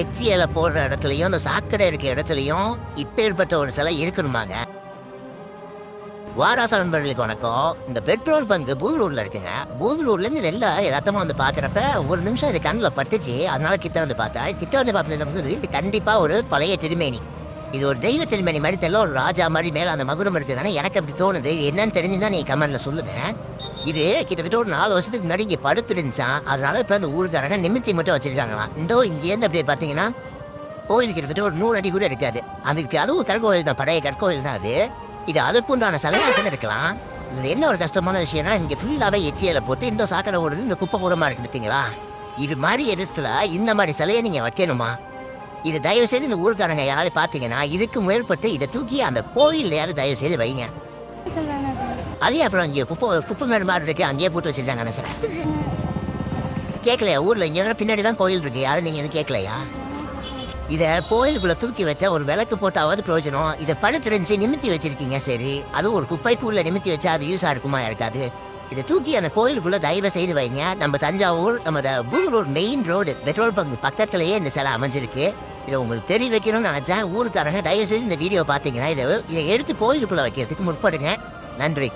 எச்சியலை போடுற இடத்துலையும் இந்த சாக்கடை இருக்க இடத்துலையும் இப்பேற்பட்ட ஒரு சிலை இருக்கணுமாங்க. வாராச நண்பர்களுக்கு வணக்கம். இந்த பெட்ரோல் பங்கு பூதலூர்ல இருக்குங்க. பூதலூர்லேருந்து வெளில யதார்த்தமாக வந்து பார்க்குறப்ப ஒரு நிமிஷம் இது கண்ணில் பட்டுச்சு. அதனால கிட்ட வந்து பார்த்தேன். கிட்ட வந்து பார்த்தது இது கண்டிப்பாக ஒரு பழைய திருமேனி. இது ஒரு தெய்வ திருமேனி மாதிரி தெரியல, ஒரு ராஜா மாதிரி மேலே அந்த மகுடம் இருக்குதானே எனக்கு அப்படி தோணுது. என்னன்னு தெரிஞ்சுதான் நீ கமெண்ட்ல சொல்லுவேன். இது கிட்டத்தட்ட ஒரு 4 வருஷத்துக்கு முன்னாடி இங்கே படுத்துருந்துச்சான். அதனால இப்போ அந்த ஊருக்காரங்க நிமித்தி மட்டும் வச்சிருக்காங்களாம். இந்தோ இங்கேருந்து அப்படியே பார்த்தீங்கன்னா கோயில் கிட்டத்தட்ட ஒரு 100 அடி கூட இருக்காது. அதுக்கு அதுவும் கற்கோயில் தான், பழைய கற்கோயில் தான் அது. இது அதற்குண்டான சலையாசனம் இருக்கலாம். இது என்ன ஒரு கஷ்டமான விஷயம்னா இங்கே ஃபுல்லாகவே எச்சியலை போட்டு இந்த சாக்கடை ஓடுது, இந்த குப்பை கூடமா இருக்கு பார்த்தீங்களா. இது மாதிரி இடத்துல இந்த மாதிரி சிலையை நீங்கள் வைக்கணுமா? இது தயவு செய்து இந்த ஊருக்காரங்க யாராவது பார்த்தீங்கன்னா இதுக்கு மேற்பட்டு இதை தூக்கி அந்த கோயில்லையாவது தயவு செய்து வைங்க. அதே அப்புறம் இங்கே குப்பை மேடு மாதிரி இருக்கு, அங்கேயே போட்டு வச்சிருக்காங்க சார். கேட்கலையா? ஊரில் இங்கே பின்னாடி தான் கோயில் இருக்கு, யாரும் நீங்கள் எதுவும் கேட்கலையா? இதை கோயிலுக்குள்ளே தூக்கி வச்சா ஒரு விளக்கு போட்டாவது பிரயோஜனம். இதை படுத்துருந்துச்சு நிமித்தி வச்சிருக்கீங்க, சரி. அதுவும் ஒரு குப்பைக்குள்ளே நிமித்தி வச்சா அது யூஸாக இருக்குமா? இருக்காது. இதை தூக்கி அந்த கோயிலுக்குள்ளே தயவு செய்து வைங்க. நம்ம தஞ்சாவூர் நம்ம Budalur main road petrol bunk பக்கத்துலேயே இந்த சிலை அமைஞ்சிருக்கு. இதை உங்களுக்கு தெரிய வைக்கணும்னு நினச்சேன். ஊருக்காரங்க தயவு செய்து இந்த வீடியோ பார்த்தீங்கன்னா இதை எடுத்து கோயிலுக்குள்ளே வைக்கிறதுக்கு முற்படுங்க. நன்றி.